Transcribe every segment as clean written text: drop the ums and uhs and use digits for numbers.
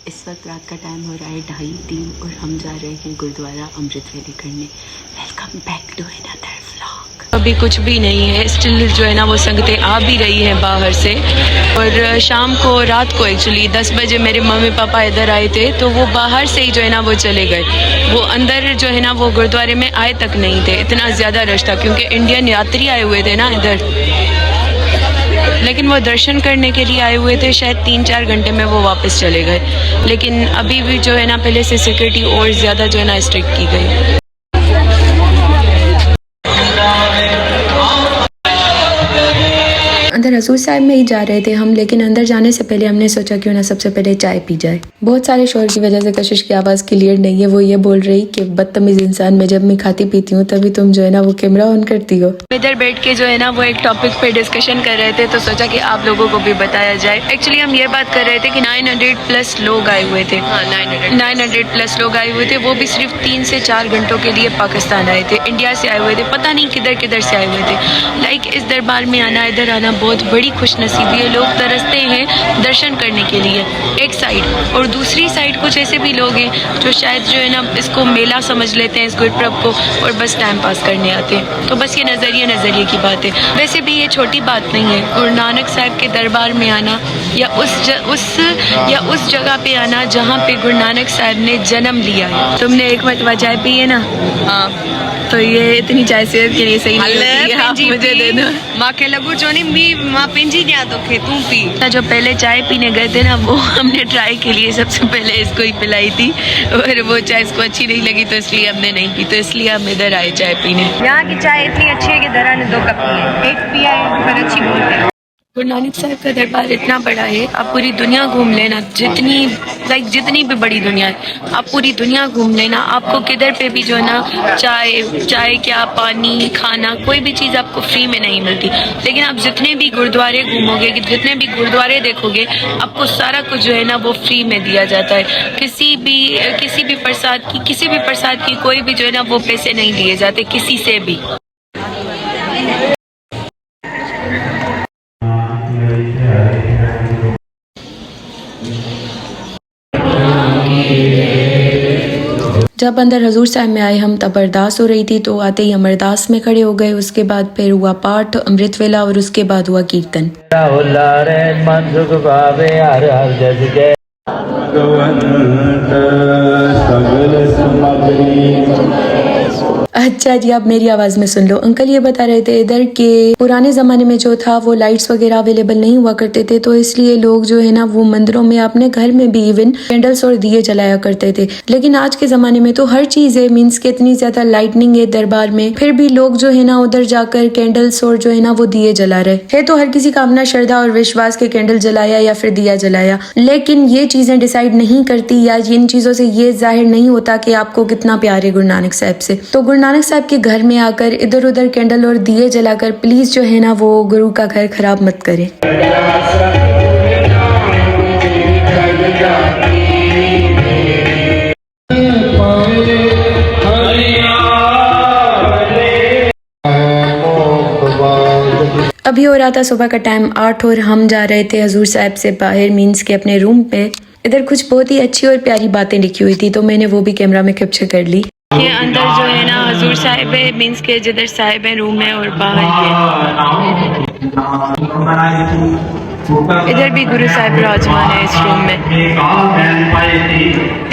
इस वक्त रात का टाइम हो रहा है 2:30-3 और हम जा रहे हैं गुरुद्वारा अमृत वेली करने। Welcome back to another vlog. अभी कुछ भी नहीं है, स्टिल जो है ना वो संगतें आ भी रही हैं बाहर से। और शाम को रात को एक्चुअली 10 बजे मेरे मम्मी पापा इधर आए थे, तो वो बाहर से ही जो है ना वो चले गए। वो अंदर जो है ना वो गुरुद्वारे में आए तक नहीं थे, इतना ज़्यादा रश था क्योंकि इंडियन यात्री आए हुए थे ना इधर। लेकिन वो दर्शन करने के लिए आए हुए थे, शायद 3-4 घंटे में वो वापस चले गए। लेकिन अभी भी जो है ना पहले से सिक्योरिटी और ज़्यादा जो है ना स्ट्रिक्ट की गई। अंदर हजूर साहिब में ही जा रहे थे हम, लेकिन अंदर जाने से पहले हमने सोचा क्यों ना सबसे पहले चाय पी जाए। बहुत सारे शोर की वजह से कशिश की आवाज़ क्लियर नहीं है। वो ये बोल रही कि बदतमीज इंसान, मैं जब मैं खाती पीती हूँ तभी तुम जो है ना वो कैमरा ऑन करती हो। इधर बैठ के जो है ना वो एक टॉपिक पे डिस्कशन कर रहे थे, तो सोचा कि आप लोगों को भी बताया जाए। एक्चुअली हम ये बात कर रहे थे कि 900+ लोग आए हुए थे। 900+ लोग आए हुए थे, वो भी सिर्फ 3 से 4 घंटों के लिए पाकिस्तान आए थे, इंडिया से आए हुए थे, पता नहीं किधर किधर से आए हुए थे। लाइक इस दरबार में आना, इधर आना बहुत बड़ी खुशनसीबी है। लोग तरसते हैं दर्शन करने के लिए एक साइड, और दूसरी साइड कुछ ऐसे भी लोग हैं जो शायद जो है ना इसको मेला समझ लेते हैं, इस गुरपर्व को, और बस टाइम पास करने आते हैं। तो बस ये नज़रिए की बात है। वैसे भी ये छोटी बात नहीं है, गुरु नानक साहब के दरबार में आना या उस जगह पे आना जहाँ पे गुरु नानक साहब ने जन्म लिया है। तुमने एक मरतबा चाय पी है ना? हाँ। तो ये इतनी चाय सेहत के लिए सही नहीं होती है, आप मुझे दे दो। माँ के लगू चोनी भी माँ पिंजी दिया तो खे तू पी। जो पहले चाय पीने गए थे ना, वो हमने ट्राई के लिए सबसे पहले इसको ही पिलाई थी, और वो चाय इसको अच्छी नहीं लगी तो इसलिए हमने नहीं पी। तो इसलिए हम इधर आए चाय पीने। यहाँ की चाय इतनी अच्छी है कि दरा ने 2 कप पी, एक पिया है पर अच्छी बहुत है। गुरु नानक साहब का दरबार इतना बड़ा है, आप पूरी दुनिया घूम लेना, जितनी भी बड़ी दुनिया है, आप पूरी दुनिया घूम लेना, आपको किधर पे भी जो है ना चाय क्या, पानी, खाना, कोई भी चीज़ आपको फ्री में नहीं मिलती। लेकिन आप जितने भी गुरुद्वारे घूमोगे, जितने भी गुरुद्वारे देखोगे, आपको सारा कुछ जो है ना वो फ्री में दिया जाता है। किसी भी प्रसाद की कोई भी जो है ना वो पैसे नहीं लिए जाते किसी से भी। जब अंदर हजूर साहब में आए हम, तब अरदास हो रही थी, तो आते ही हम अरदास में खड़े हो गए। उसके बाद फिर हुआ पाठ, अमृत वेला, और उसके बाद हुआ कीर्तन। अच्छा जी, आप मेरी आवाज में सुन लो। अंकल ये बता रहे थे इधर के पुराने जमाने में जो था वो लाइट्स वगैरह अवेलेबल नहीं हुआ करते थे, तो इसलिए लोग जो है ना वो मंदिरों में, अपने घर में भी इवन कैंडल्स और दिए जलाया करते थे। लेकिन आज के जमाने में तो हर चीज है, मीन्स के इतनी ज्यादा लाइटनिंग है दरबार में, फिर भी लोग जो है ना उधर जाकर कैंडल्स और जो है ना वो दिए जला रहे है। तो हर किसी का अपना श्रद्धा और विश्वास के कैंडल जलाया या फिर दिया जलाया, लेकिन ये चीजें डिसाइड नहीं करती या इन चीजों से ये जाहिर नहीं होता कि आपको कितना प्यार है गुरु नानक साहब से। तो गुरु नानक साहब के घर में आकर इधर उधर कैंडल और दिए जलाकर प्लीज जो है ना वो गुरु का घर खराब मत करें। अभी हो रहा था सुबह का टाइम 8 और हम जा रहे थे हजूर साहब से बाहर, मीन्स के अपने रूम पे। इधर कुछ बहुत ही अच्छी और प्यारी बातें लिखी हुई थी, तो मैंने वो भी कैमरा में कैप्चर कर ली। ये अंदर जो है ना हजूर साहिब है, मीन्स के जिधर साहिब है रूम है, और बाहर ये इधर भी गुरु साहिब विराजमान है इस रूम में,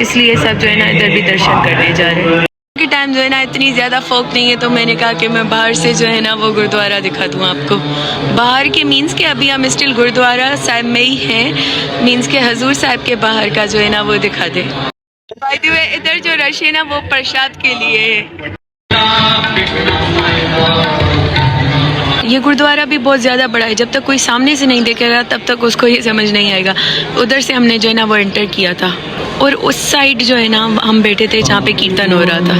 इसलिए सब जो है ना इधर भी दर्शन करने जा रहे हैं। के टाइम जो है ना इतनी ज़्यादा फोक नहीं है, तो मैंने कहा कि मैं बाहर से जो है ना वो गुरुद्वारा दिखा दूँ आपको। बाहर के मीन्स के अभी हम स्टिल गुरुद्वारा साहिब में ही हैं, मीन्स के हजूर साहिब के बाहर का जो है ना वो दिखा दे। बाय द वे इधर जो रश है ना वो प्रसाद के लिए है। ये गुरुद्वारा भी बहुत ज़्यादा बड़ा है, जब तक कोई सामने से नहीं देखेगा तब तक उसको ये समझ नहीं आएगा। उधर से हमने जो है ना वो एंटर किया था, और उस साइड जो है ना हम बैठे थे जहाँ पे कीर्तन हो रहा था।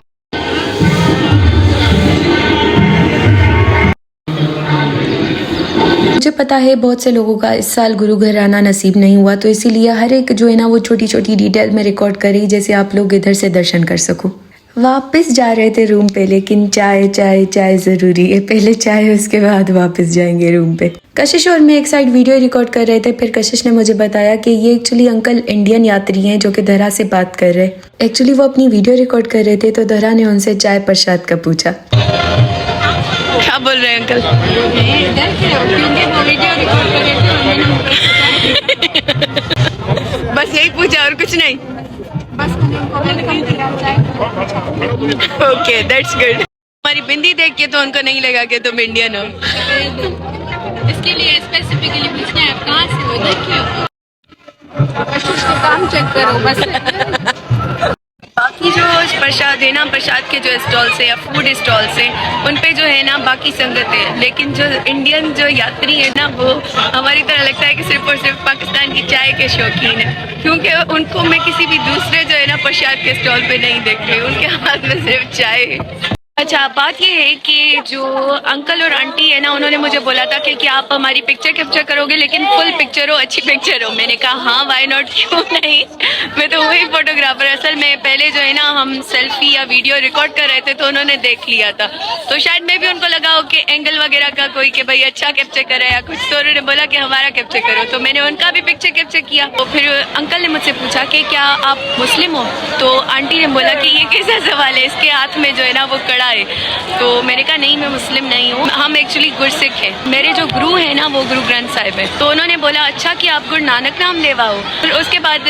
मुझे पता है बहुत से लोगों का इस साल गुरु घर आना नसीब नहीं हुआ, तो इसीलिए हर एक जो है ना वो छोटी छोटी डिटेल में रिकॉर्ड करी, जैसे आप लोग इधर से दर्शन कर सको। वापस जा रहे थे रूम पे, लेकिन चाय चाय चाय जरूरी है, पहले चाय उसके बाद वापस जाएंगे रूम पे। कशिश और मैं एक साइड वीडियो रिकॉर्ड कर रहे थे, फिर कशिश ने मुझे बताया कि ये एक्चुअली अंकल इंडियन यात्री हैं जो कि दरा से बात कर रहे। एक्चुअली वो अपनी वीडियो रिकॉर्ड कर रहे थे, तो दरा ने उनसे चाय प्रसाद का पूछा। क्या बोल रहे हैं अंकल? क्योंकि वो वीडियो रिकॉर्ड कर रहे थे। बस यही पूछा और कुछ नहीं? बस ओके, दैट्स गुड। हमारी बिंदी देख के तो उनको नहीं लगा कि तुम इंडियन हो। इसके लिए स्पेसिफिकली पूछना है आप कहाँ से हो, इधर क्यों? कशिश को काम चेक करो बस। बाकी जो प्रसाद है ना, प्रसाद के जो स्टॉल से या फूड स्टॉल से, उन पे जो है ना बाकी संगत है, लेकिन जो इंडियन जो यात्री है ना, वो हमारी तरह लगता है कि सिर्फ और सिर्फ पाकिस्तान की चाय के शौकीन है, क्योंकि उनको मैं किसी भी दूसरे जो है ना प्रसाद के स्टॉल पे नहीं देख रही, उनके हाथ में सिर्फ चाय है। अच्छा, बात ये है कि जो अंकल और आंटी है ना, उन्होंने मुझे बोला था कि आप हमारी पिक्चर कैप्चर करोगे, लेकिन फुल पिक्चर हो, अच्छी पिक्चर हो। मैंने कहा हाँ, वाई नॉट, क्यों नहीं, मैं तो वही फोटोग्राफर। असल में पहले जो है ना हम सेल्फी या वीडियो रिकॉर्ड कर रहे थे, तो उन्होंने देख लिया था, तो शायद मैं भी उनको लगा हो कि एंगल वगैरह का कोई कि भाई अच्छा कैप्चर करे या कुछ, तो उन्होंने बोला कि हमारा कैप्चर करो, तो मैंने उनका भी पिक्चर कैप्चर किया। तो फिर अंकल ने मुझसे पूछा कि क्या आप मुस्लिम हो, तो आंटी ने बोला कि ये कैसा सवाल है, इसके हाथ में जो है ना वो कड़ा है। तो मैंने कहा नहीं, मैं मुस्लिम नहीं हूँ, हम एक्चुअली गुरसिख हैं, मेरे जो गुरु है ना वो गुरु ग्रंथ साहिब है। तो उन्होंने बोला अच्छा कि आप गुरु नानक नाम लेवा हो। फिर उसके बाद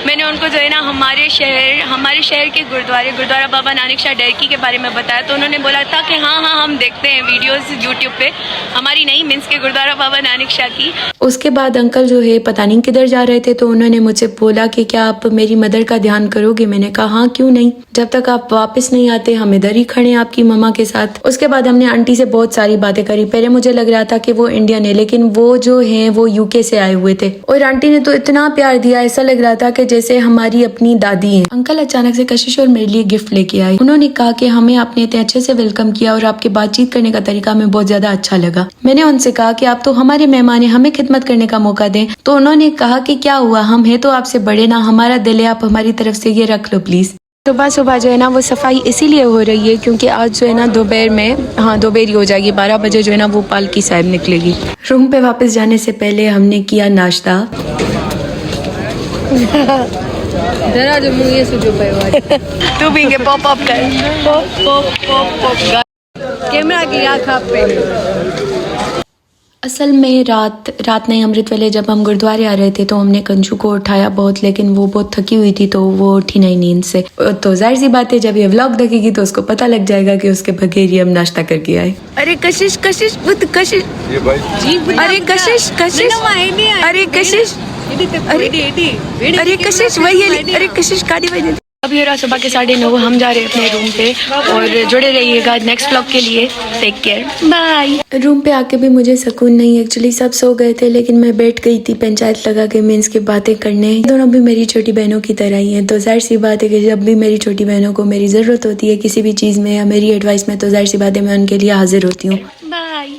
मैंने उनको जो है ना हमारे शहर के गुरुद्वारा बाबा नानक शाह डेरकी के बारे में बताया, तो उन्होंने बोला था कि हाँ हाँ हम देखते हैं वीडियोस यूट्यूब पे, हमारी नहीं मीन्स के गुरुद्वारा बाबा नानक शाह की। उसके बाद अंकल जो है पता नहीं किधर जा रहे थे, तो उन्होंने मुझसे बोला कि क्या आप मेरी मदर का ध्यान करोगे। मैंने कहा हाँ, क्यों नहीं, जब तक आप वापस नहीं आते हम इधर ही खड़े हैं आपकी मम्मा के साथ। उसके बाद हमने आंटी से बहुत सारी बातें करी। पहले मुझे लग रहा था कि वो इंडियन है, लेकिन वो जो है वो यूके से आए हुए थे, और आंटी ने तो इतना प्यार दिया, ऐसा लग रहा था कि जैसे हमारी अपनी दादी हैं। अंकल अचानक से कशिश और मेरे लिए गिफ्ट लेके आए। उन्होंने कहा कि हमें आपने इतने अच्छे से वेलकम किया और आपके बातचीत करने का तरीका हमें बहुत ज्यादा अच्छा लगा। मैंने उनसे कहा कि आप तो हमारे मेहमान हैं, हमें खिदमत करने का मौका दें। तो उन्होंने कहा कि क्या हुआ, हम है तो आपसे बड़े ना, हमारा दिल है, आप हमारी तरफ से ये रख लो प्लीज। सुबह सुबह जो है ना वो सफाई इसीलिए हो रही है क्योंकि आज जो है ना दोपहर में, हाँ दोपहर ही हो जाएगी, 12 बजे जो है ना वो पालकी साहिब निकलेगी। रूम पे वापस जाने से पहले हमने किया नाश्ता। जरा जो मुंह ये सुजो पे तू भी के पॉप अप कर, pop pop pop pop, camera की आँख आप पे। असल में रात नहीं, अमृत वेले जब हम गुरुद्वारे आ रहे थे तो हमने कंजू को उठाया बहुत, लेकिन वो बहुत थकी हुई थी तो वो उठी नहीं नींद से। तो जाहिर सी बात है जब ये व्लॉग देखेगी तो उसको पता लग जाएगा कि उसके बगैर ही हम नाश्ता करके आए। अरे कशिश कशिश कशिश, अरे कशिश कशिश, अरे कशिश, अरे कशिश वही, अरे कशिश गाड़ी वही। अभी हो रहा सुबह के 9:30, हम जा रहे हैं अपने रूम पे, और जुड़े रहिएगा नेक्स्ट व्लॉग के लिए। Take care, bye. रूम पे आके भी मुझे सुकून नहीं, एक्चुअली सब सो गए थे लेकिन मैं बैठ गई थी पंचायत लगा के मीन्स की बातें करने। दोनों भी मेरी छोटी बहनों की तरह ही हैं, तो जाहिर सी बात है कि जब भी मेरी छोटी बहनों को मेरी जरूरत होती है किसी भी चीज में या मेरी एडवाइस में, तो जाहिर सी बात है मैं उनके लिए हाजिर होती हूँ। बाय।